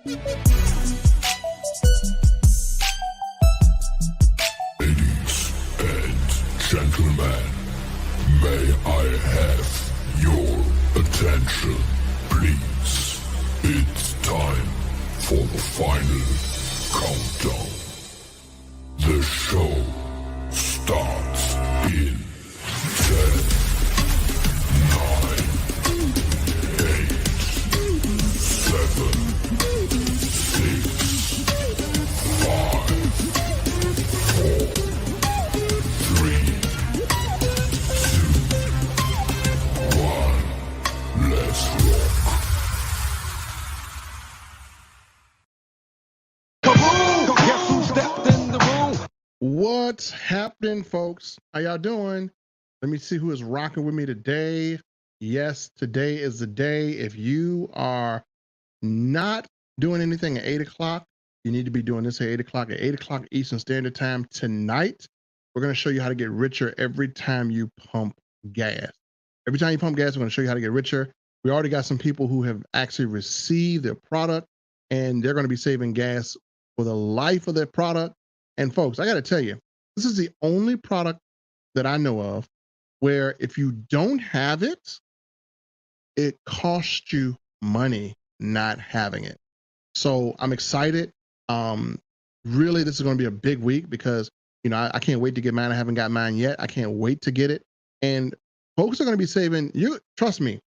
Ladies and gentlemen, may I have your attention, please? It's time for the final countdown. The show starts in 10, 9, 8, 7, 6, 5, 4, 3, 2, 1. Let's rock. Kaboom! Guess who stepped in the room? What's happening, folks? How y'all doing? Let me see who is rocking with me today. Yes, today is the day. If you are not doing anything at 8 o'clock, you need to be doing this at 8 o'clock. At 8 o'clock Eastern Standard Time tonight, we're going to show you how to get richer every time you pump gas. Every time you pump gas, we're going to show you how to get richer. We already got some people who have actually received their product, and they're going to be saving gas for the life of their product. And folks, I got to tell you, this is the only product that I know of where if you don't have it, it costs you money not having it. So I'm excited. Really, this is going to be a big week because, you know, I can't wait to get mine. I haven't got mine yet. I can't wait to get it. And folks are going to be saving you. Trust me,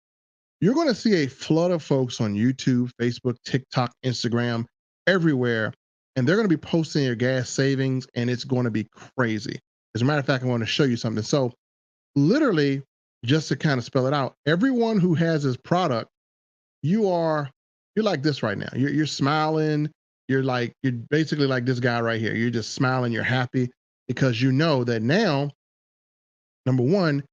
you're going to see a flood of folks on YouTube, Facebook, TikTok, Instagram, everywhere. And they're going to be posting your gas savings, and it's going to be crazy. As a matter of fact, I want to show you something. So literally, just to kind of spell it out, everyone who has this product, you're like this right now. You're smiling. You're basically like this guy right here. You're just smiling. You're happy because you know that now, number one,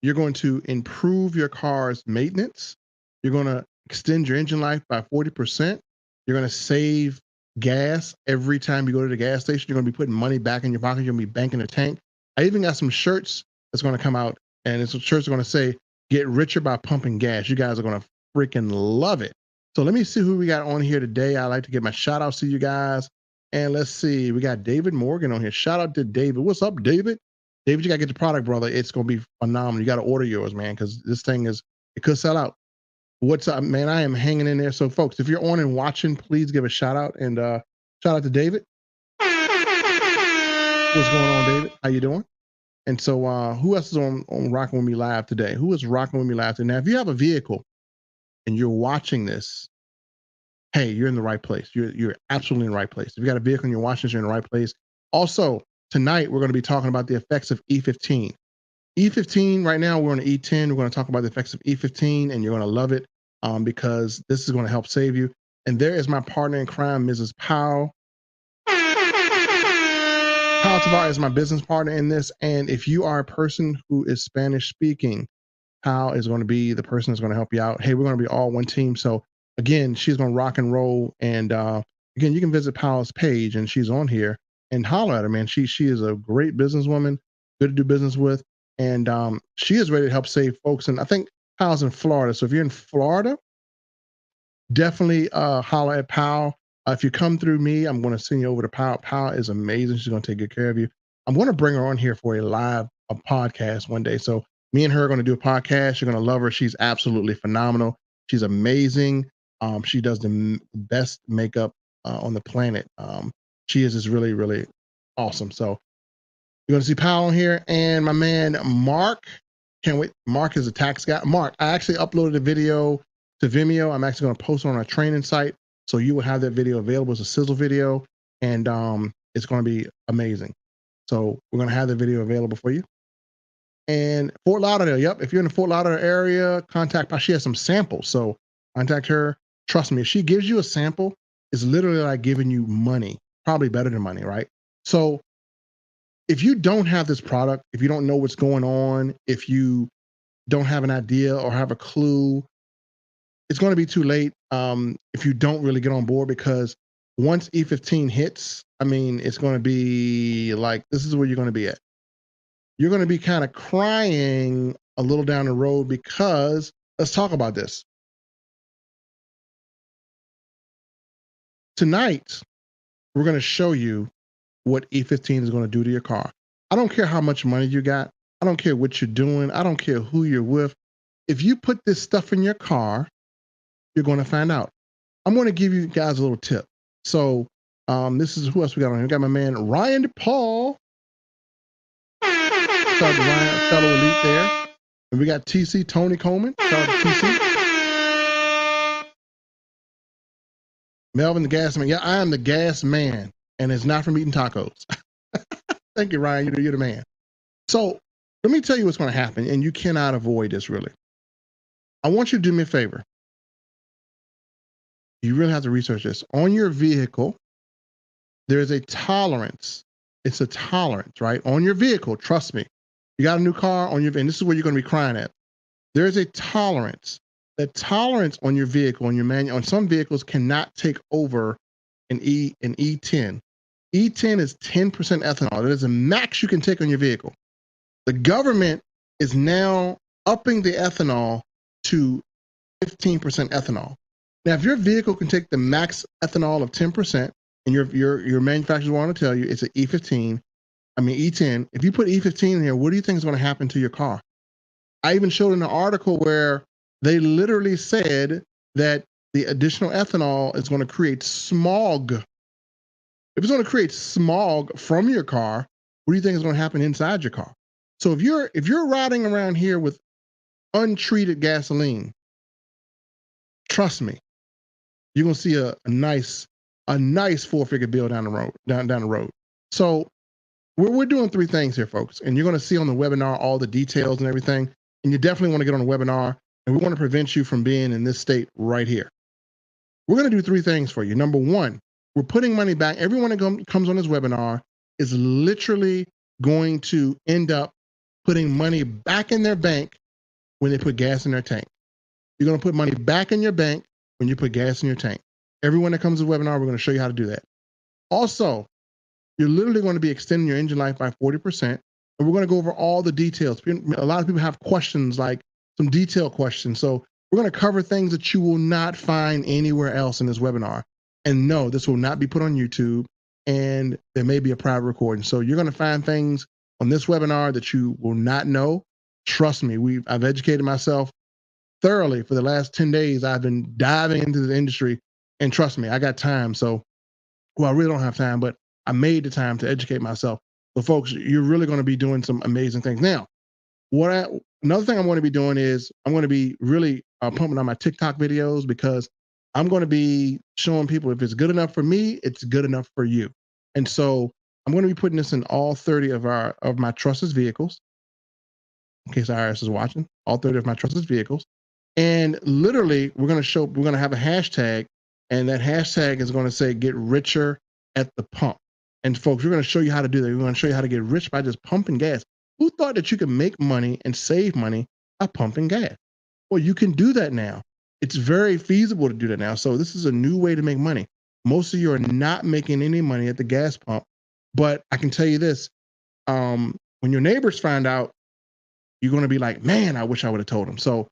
you're going to improve your car's maintenance. You're going to extend your engine life by 40%. You're going to save gas every time you go to the gas station. You're going to be putting money back in your pocket. You're going to be banking a tank. I even got some shirts that's going to come out, and it's shirts are going to say, "Get richer by pumping gas." You guys are going to freaking love it. So let me see who we got on here today. I like to give my shout outs to you guys. And let's see, we got David Morgan on here. Shout out to David. What's up, David? David, you got to get the product, brother. It's going to be phenomenal. You got to order yours, man, because this thing it could sell out. What's up, man? I am hanging in there. So, folks, if you're on and watching, please give a shout out, and shout out to David. What's going on, David? How you doing? And so, who else is on Rocking With Me Live today? Who is rocking with me live today? Now, if you have a vehicle and you're watching this, hey, you're in the right place. You're absolutely in the right place. If you got a vehicle and you're watching this, you're in the right place. Also, tonight we're going to be talking about the effects of E15. E15 right now, we're on E10. We're going to talk about the effects of E15, and you're going to love it because this is going to help save you. And there is my partner in crime, Mrs. Powell. Powell Tavar is my business partner in this. And if you are a person who is Spanish speaking, Powell is going to be the person that's going to help you out. Hey, we're going to be all one team. So again, she's going to rock and roll. And again, you can visit Powell's page, and she's on here, and holler at her, man. She is a great businesswoman, good to do business with. And she is ready to help save folks. And I think Powell's in Florida. So if you're in Florida, definitely holler at Powell. If you come through me, I'm going to send you over to Powell. Powell is amazing. She's going to take good care of you. I'm going to bring her on here for a podcast one day. So me and her are going to do a podcast. You're going to love her. She's absolutely phenomenal. She's amazing. She does the best makeup on the planet. She is just really, really awesome. So you're going to see Powell on here, and my man, Mark. Can't wait. Mark is a tax guy. Mark, I actually uploaded a video to Vimeo. I'm actually going to post it on our training site. So you will have that video available as a sizzle video, and it's going to be amazing. So we're going to have the video available for you. And Fort Lauderdale, yep. If you're in the Fort Lauderdale area, contact her. She has some samples. So contact her. Trust me, if she gives you a sample, it's literally like giving you money, probably better than money, right? So if you don't have this product, if you don't know what's going on, if you don't have an idea or have a clue, it's going to be too late if you don't really get on board, because once E15 hits, I mean, it's going to be like, this is where you're going to be at. You're going to be kind of crying a little down the road, because let's talk about this. Tonight, we're going to show you what E15 is going to do to your car. I don't care how much money you got. I don't care what you're doing. I don't care who you're with. If you put this stuff in your car, you're going to find out. I'm going to give you guys a little tip. So this is who else we got on here. We got my man Ryan DePaul. Shout out to Ryan, fellow elite there. And we got TC, Tony Coleman. Shout out to TC. Melvin the Gas Man. Yeah, I am the gas man, and it's not from eating tacos. Thank you, Ryan. You're the man. So let me tell you what's going to happen, and you cannot avoid this, really. I want you to do me a favor. You really have to research this. On your vehicle, there is a tolerance. It's a tolerance, right? On your vehicle, trust me. You got a new car on your, and this is where you're going to be crying at. There is a tolerance. That tolerance on your vehicle, on your manual, on some vehicles cannot take over an E10. E10 is 10% ethanol. That is the max you can take on your vehicle. The government is now upping the ethanol to 15% ethanol. Now, if your vehicle can take the max ethanol of 10%, and your manufacturers want to tell you it's an E10, if you put E15 in here, what do you think is going to happen to your car? I even showed in an article where they literally said that the additional ethanol is going to create smog. If it's going to create smog from your car, what do you think is going to happen inside your car? So if you're riding around here with untreated gasoline, trust me, you're going to see a nice 4-figure bill down the road. So we're doing 3 things here, folks, and you're going to see on the webinar all the details and everything. And you definitely want to get on the webinar, and we want to prevent you from being in this state right here. We're going to do 3 things for you. Number 1, we're putting money back. Everyone that comes on this webinar is literally going to end up putting money back in their bank when they put gas in their tank. You're going to put money back in your bank when you put gas in your tank. Everyone that comes to the webinar, we're going to show you how to do that. Also, you're literally going to be extending your engine life by 40%. And we're going to go over all the details. A lot of people have questions, like some detailed questions. So we're going to cover things that you will not find anywhere else in this webinar. And no, this will not be put on YouTube, and there may be a private recording. So you're going to find things on this webinar that you will not know. Trust me, I've educated myself thoroughly for the last 10 days. I've been diving into the industry, and trust me, I got time. So, well, I really don't have time, but I made the time to educate myself. So folks, you're really going to be doing some amazing things. Now, another thing I'm going to be doing is I'm going to be really pumping on my TikTok videos, because I'm going to be showing people if it's good enough for me, it's good enough for you. And so I'm going to be putting this in all 30 of my trusted vehicles, in case IRS is watching, all 30 of my trusted vehicles. And literally, we're going to have a hashtag, and that hashtag is going to say "Get Richer at the Pump." And folks, we're going to show you how to do that. We're going to show you how to get rich by just pumping gas. Who thought that you could make money and save money by pumping gas? Well, you can do that now. It's very feasible to do that now. So this is a new way to make money. Most of you are not making any money at the gas pump, but I can tell you this, when your neighbors find out, you're going to be like, man, I wish I would have told them. So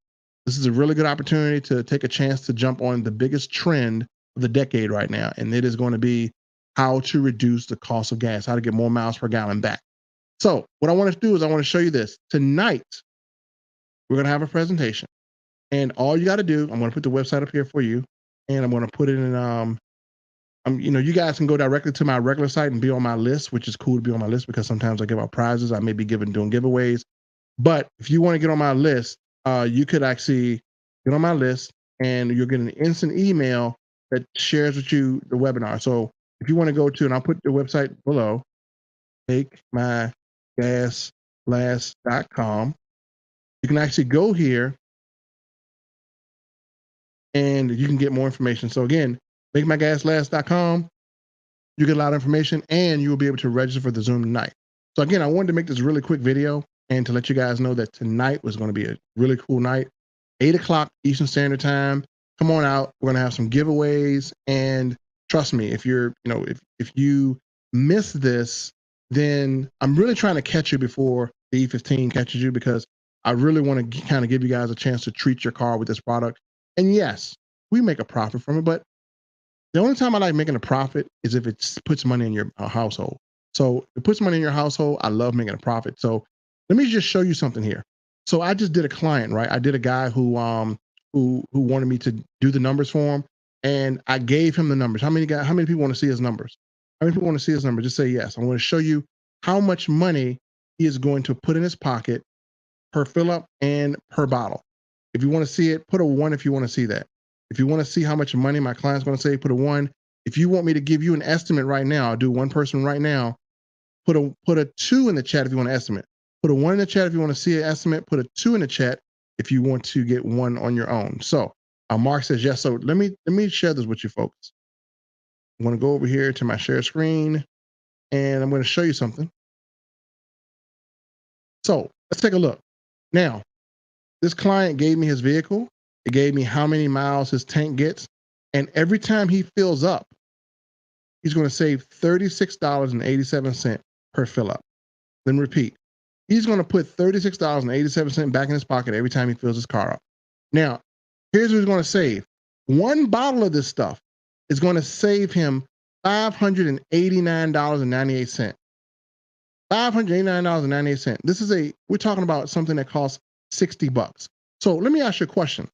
this is a really good opportunity to take a chance to jump on the biggest trend of the decade right now. And it is going to be how to reduce the cost of gas, how to get more miles per gallon back. So what I want to do is I want to show you this. Tonight, we're going to have a presentation. And all you got to do, I'm going to put the website up here for you, and I'm going to put it in, you guys can go directly to my regular site and be on my list, which is cool to be on my list, because sometimes I give out prizes. I may be doing giveaways. But if you want to get on my list, you could actually get on my list, and you'll get an instant email that shares with you the webinar. So if you want to go to, and I'll put the website below, MakeMyGasLast.com. You can actually go here and you can get more information. So again, MakeMyGasLast.com. You get a lot of information, and you will be able to register for the Zoom tonight. So again, I wanted to make this really quick video and to let you guys know that tonight was going to be a really cool night. 8 o'clock Eastern Standard Time. Come on out. We're going to have some giveaways, and trust me, if you miss this, then I'm really trying to catch you before the E15 catches you, because I really want to kind of give you guys a chance to treat your car with this product. And yes, we make a profit from it, but The only time I like making a profit is if it puts money in your household. So if it puts money in your household, I love making a profit. So let me just show you something here. So I just did a client, right? I did a guy who wanted me to do the numbers for him, and I gave him the numbers. How many people want to see his numbers? How many people want to see his numbers? Just say yes. I want to show you how much money he is going to put in his pocket per fill up and per bottle. If you want to see it, put a 1 if you want to see that. If you want to see how much money my client's going to save, put a 1. If you want me to give you an estimate right now, I'll do one person right now. Put a 2 in the chat if you want to estimate. Put a 1 in the chat if you want to see an estimate. Put a 2 in the chat if you want to get one on your own. So Mark says yes. So let me share this with you folks. I'm going to go over here to my share screen, and I'm going to show you something. So let's take a look. Now, this client gave me his vehicle. It gave me how many miles his tank gets. And every time he fills up, he's going to save $36.87 per fill up. Then repeat. He's going to put $36.87 back in his pocket every time he fills his car up. Now, here's what he's going to save. One bottle of this stuff is going to save him $589.98. $589.98. We're talking about something that costs $60. So let me ask you a question.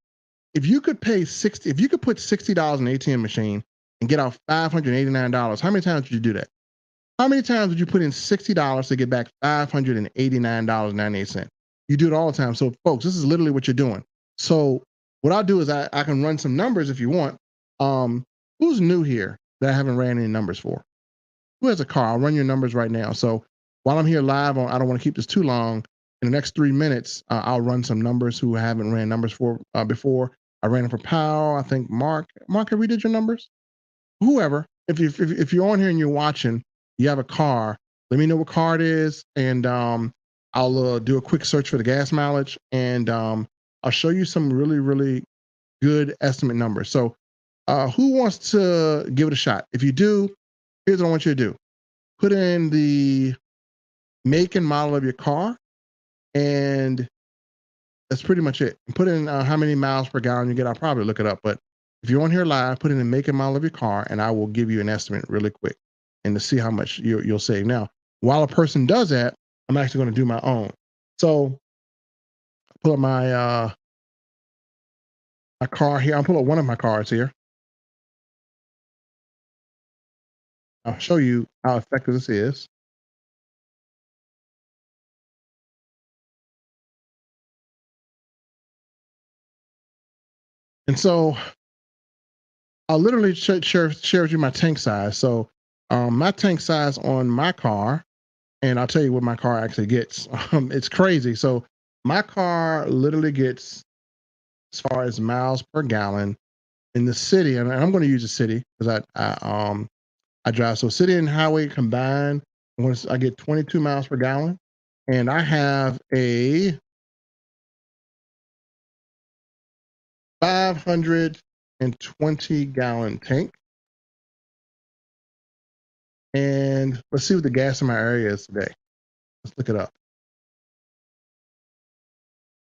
If you could put $60 in an ATM machine and get out $589, how many times would you do that? How many times would you put in $60 to get back $589.98? You do it all the time. So folks, this is literally what you're doing. So what I'll do is I can run some numbers if you want. Who's new here that I haven't ran any numbers for? Who has a car? I'll run your numbers right now. So while I'm here live, I don't want to keep this too long. In the next 3 minutes, I'll run some numbers who haven't ran numbers for before. I ran them for Powell. I think Mark, have we did your numbers? Whoever, if you're on here and you're watching, you have a car, let me know what car it is, and I'll do a quick search for the gas mileage, and I'll show you some really, really good estimate numbers. So who wants to give it a shot? If you do, here's what I want you to do. Put in the make and model of your car, and that's pretty much it. Put in how many miles per gallon you get. I'll probably look it up, but if you're on here live, put in the make and model of your car, and I will give you an estimate really quick and to see how much you'll save. Now, while a person does that, I'm actually going to do my own. So pull up my my car here. I'll pull up one of my cars here. I'll show you how effective this is. And so I'll literally share with you my tank size. So my tank size on my car, and I'll tell you what my car actually gets. It's crazy. So my car literally gets, as far as miles per gallon in the city, and I'm going to use the city because I drive. So city and highway combined, I get 22 miles per gallon, and I have a 520-gallon tank. And let's see what the gas in my area is today. Let's look it up.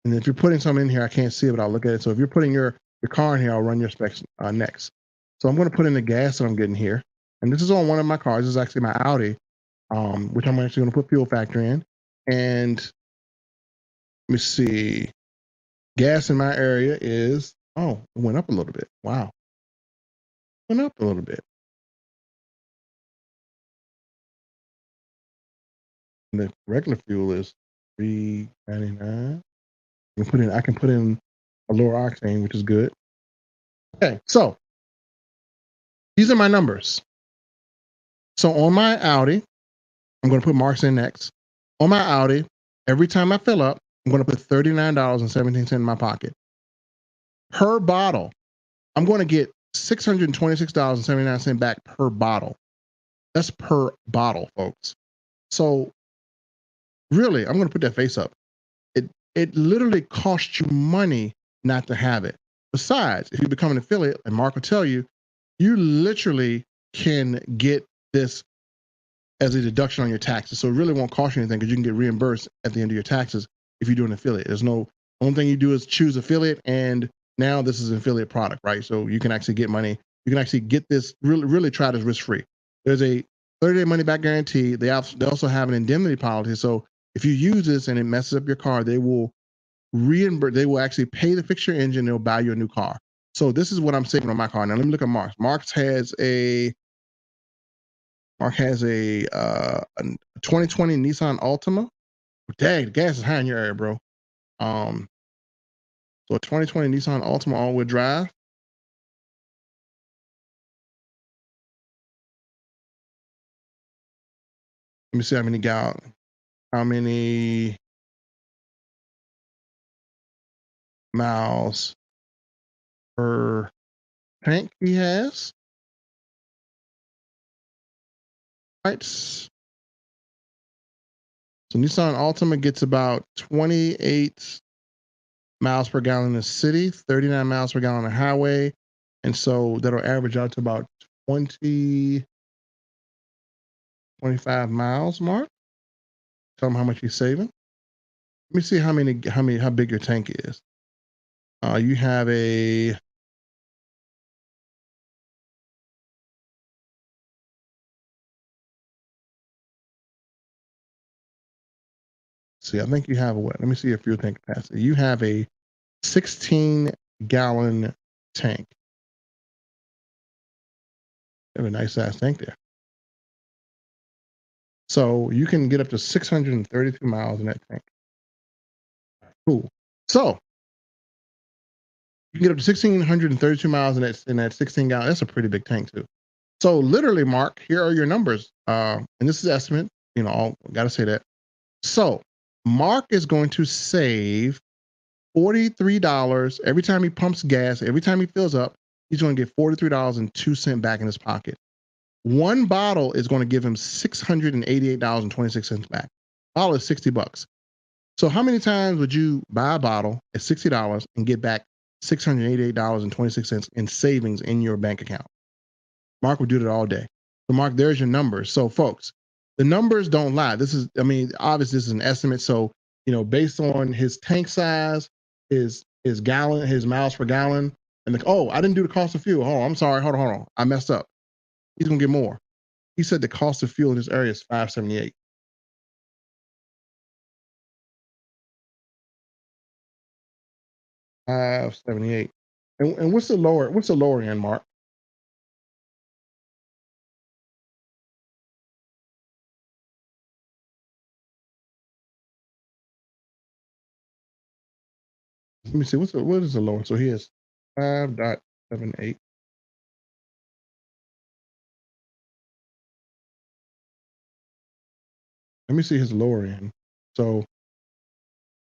And if you're putting something in here, I can't see it, but I'll look at it. So if you're putting your car in here, I'll run your specs next. So I'm going to put in the gas that I'm getting here. And this is on one of my cars. This is actually my Audi, which I'm actually going to put fuel factor in. And let me see. Gas in my area is, it went up a little bit. Wow. Went up a little bit. And the regular fuel is $3.99. I can put in a lower octane, which is good. Okay, so these are my numbers. So on my Audi, I'm going to put Mark's in next. On my Audi, every time I fill up, I'm going to put $39.17 in my pocket. Per bottle, I'm going to get $626.79 back per bottle. That's per bottle, folks. So really, I'm going to put that face up. It literally costs you money not to have it. Besides, if you become an affiliate, and Mark will tell you, you literally can get this as a deduction on your taxes. So it really won't cost you anything because you can get reimbursed at the end of your taxes if you do an affiliate. Only thing you do is choose affiliate, and now this is an affiliate product, right? So you can actually get money you can actually get this, really try this risk free. There's a 30-day money back guarantee. They also have an indemnity policy. So if you use this and it messes up your car, they will reimburse. They will actually pay to fix your engine. They'll buy you a new car. So this is what I'm saving on my car. Now let me look at Mark's. Mark has a 2020 Nissan Altima. Dang, the gas is high in your area, bro. So a 2020 Nissan Altima all-wheel drive. Let me see how many miles per tank he has. Right. So Nissan Altima gets about 28 miles per gallon in the city, 39 miles per gallon on the highway. And so that'll average out to about 25 miles, Mark. Tell him how much he's saving. Let me see how big your tank is. You have a I think you have what? Let me see your fuel tank capacity. You have a 16-gallon tank. You have a nice size tank there. So you can get up to 632 miles in that tank. Cool. So you can get up to 1,632 miles in that 16-gallon. That's a pretty big tank too. So literally, Mark, here are your numbers. And this is estimate. Got to say that. So Mark is going to save $43 every time he pumps gas. Every time he fills up, he's going to get $43.02 back in his pocket. One bottle is going to give him $688.26 back. Bottle is $60. So how many times would you buy a bottle at $60 and get back $688.26 in savings in your bank account? Mark would do that all day. So Mark, there's your numbers. So folks, the numbers don't lie. Obviously this is an estimate. So, based on his tank size, his miles per gallon, and I didn't do the cost of fuel. I'm sorry. Hold on. I messed up. He's gonna get more. He said the cost of fuel in this area is $5.78. $5.78. And what's the lower end, Mark? Let me see. What is the lower? So he has 5.78. Let me see his lower end. So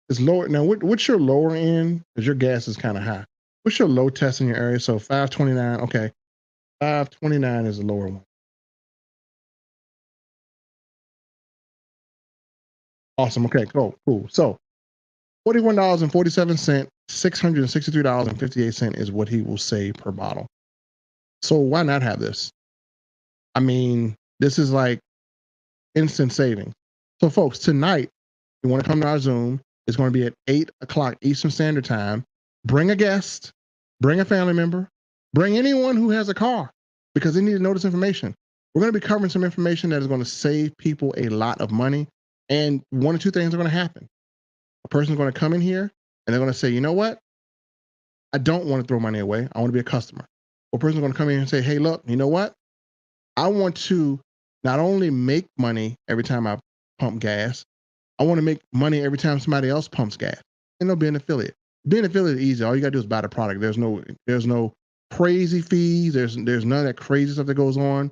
it's lower. Now, what's your lower end? Because your gas is kind of high. What's your low test in your area? So 5.29. Okay. 5.29 is the lower one. Awesome. Okay, cool. So $41.47, $663.58 is what he will save per bottle. So why not have this? This is like instant saving. So folks, tonight, you want to come to our Zoom. It's going to be at 8:00 Eastern Standard Time. Bring a guest, bring a family member, bring anyone who has a car, because they need to know this information. We're going to be covering some information that is going to save people a lot of money. And one or two things are going to happen. A person's going to come in here and they're going to say, you know what? I don't want to throw money away. I want to be a customer. Or a person's going to come in and say, hey, look, you know what? I want to not only make money every time I pump gas, I want to make money every time somebody else pumps gas. And they'll be an affiliate. Being an affiliate is easy. All you got to do is buy the product. There's no crazy fees. There's none of that crazy stuff that goes on.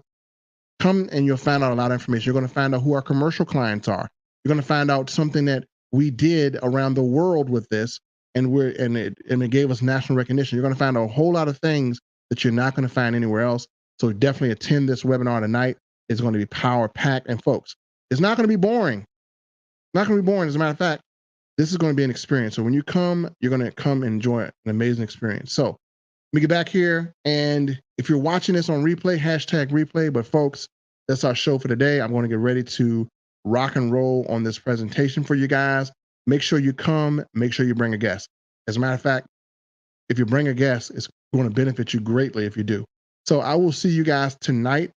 Come and you'll find out a lot of information. You're going to find out who our commercial clients are. You're going to find out something that we did around the world with this, and it gave us national recognition. You're going to find out a whole lot of things that you're not going to find anywhere else. So definitely attend this webinar tonight. It's going to be power packed. And folks, it's not going to be boring. It's not going to be boring. As a matter of fact, this is going to be an experience. So when you come, you're going to come and enjoy an amazing experience. So let me get back here. And if you're watching this on replay, #replay. But folks, that's our show for today. I'm going to get ready to rock and roll on this presentation for you guys. Make sure you come. Make sure you bring a guest. As a matter of fact, if you bring a guest, it's going to benefit you greatly if you do. So I will see you guys tonight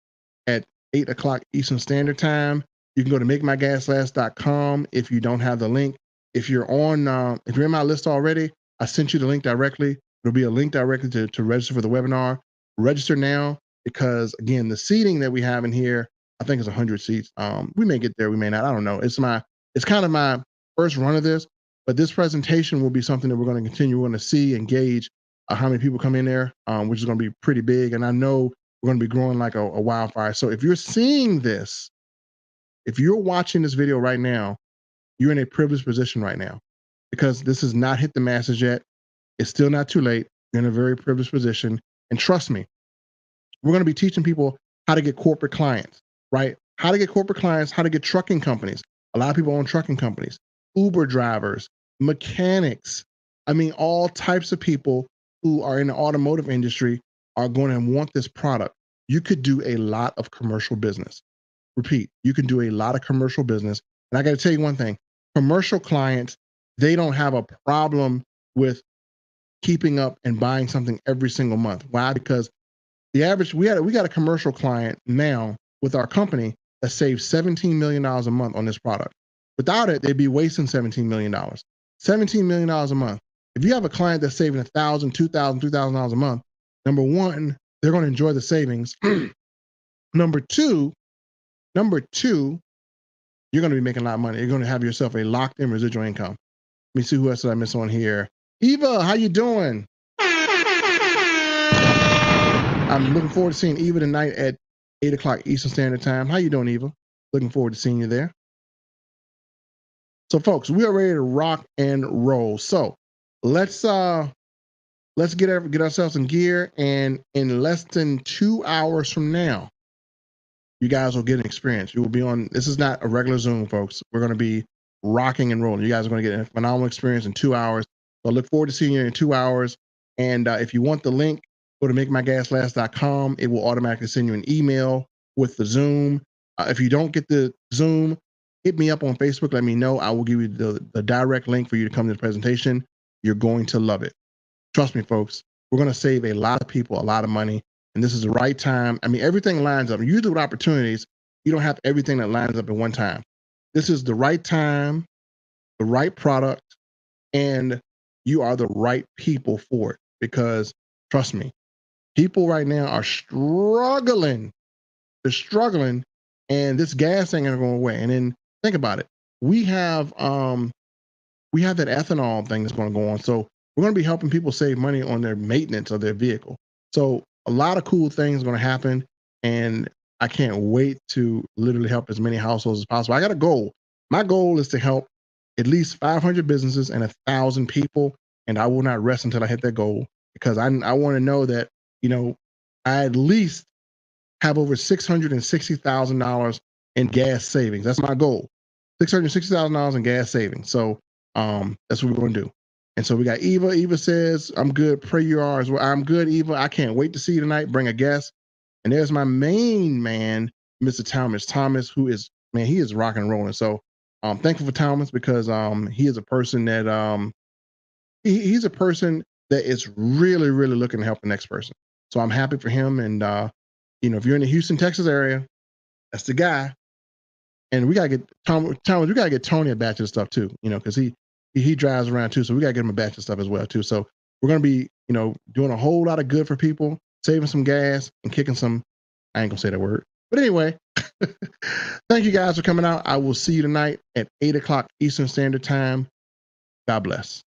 at 8 o'clock Eastern Standard Time. You can go to makemygaslast.com if you don't have the link. If you're in my list already, I sent you the link directly. There'll be a link directly to register for the webinar. Register now because, again, the seating that we have in here, I think is 100 seats. We may get there, we may not. I don't know. It's kind of my first run of this, but this presentation will be something that we're going to continue. We're going to see and gauge how many people come in there, which is going to be pretty big. And I know we're going to be growing like a wildfire. So if you're seeing this, if you're watching this video right now, you're in a privileged position right now because this has not hit the masses yet. It's still not too late. You're in a very privileged position. And trust me, we're going to be teaching people how to get corporate clients, right? How to get corporate clients, how to get trucking companies. A lot of people own trucking companies, Uber drivers, mechanics. I mean, all types of people who are in the automotive industry are going to want this product. You could do a lot of commercial business. Repeat, you can do a lot of commercial business. And I got to tell you one thing, commercial clients, they don't have a problem with keeping up and buying something every single month. Why? Because the average, we got a commercial client now with our company that saves $17 million a month on this product. Without it, they'd be wasting $17 million. $17 million a month. If you have a client that's saving $1,000, $2,000, $3,000 a month, number one, they're going to enjoy the savings. Number two, you're going to be making a lot of money. You're going to have yourself a locked-in residual income. Let me see who else did I miss on here. Eva, how you doing? I'm looking forward to seeing Eva tonight at 8 o'clock Eastern Standard Time. How you doing, Eva? Looking forward to seeing you there. So, folks, we are ready to rock and roll. So, let's get ourselves in gear, and in less than 2 hours from now, you guys will get an experience. You will be on. This is not a regular Zoom, folks. We're going to be rocking and rolling. You guys are going to get a phenomenal experience in 2 hours. So, I look forward to seeing you in 2 hours. And if you want the link, go to makemygaslast.com. It will automatically send you an email with the Zoom. If you don't get the Zoom, hit me up on Facebook. Let me know. I will give you the direct link for you to come to the presentation. You're going to love it. Trust me, folks. We're going to save a lot of people a lot of money. And this is the right time. I mean, everything lines up. Usually with opportunities, you don't have everything that lines up at one time. This is the right time, the right product, and you are the right people for it. Because trust me, people right now are struggling. They're struggling, and this gas thing ain't going away. And then think about it. We have that ethanol thing that's going to go on. So we're going to be helping people save money on their maintenance of their vehicle. So a lot of cool things are going to happen, and I can't wait to literally help as many households as possible. I got a goal. My goal is to help at least 500 businesses and 1,000 people, and I will not rest until I hit that goal, because I want to know that, I at least have over $660,000 in gas savings. That's my goal. $660,000 in gas savings. So that's what we're going to do. And so we got Eva. Eva says, I'm good. Pray you are as well. I'm good, Eva. I can't wait to see you tonight. Bring a guest. And there's my main man, Mr. Thomas. Thomas, who is, man, he is rocking and rolling. So I'm thankful for Thomas, because he is a person that he's a person that is really, really looking to help the next person. So I'm happy for him. And if you're in the Houston, Texas area, that's the guy. And we gotta get Thomas. We gotta get Tony a batch of stuff too. Because he drives around too. So we gotta get him a batch of stuff as well too. So we're gonna be doing a whole lot of good for people, saving some gas and kicking some. I ain't gonna say that word, but anyway. Thank you guys for coming out. I will see you tonight at 8 o'clock Eastern Standard Time. God bless.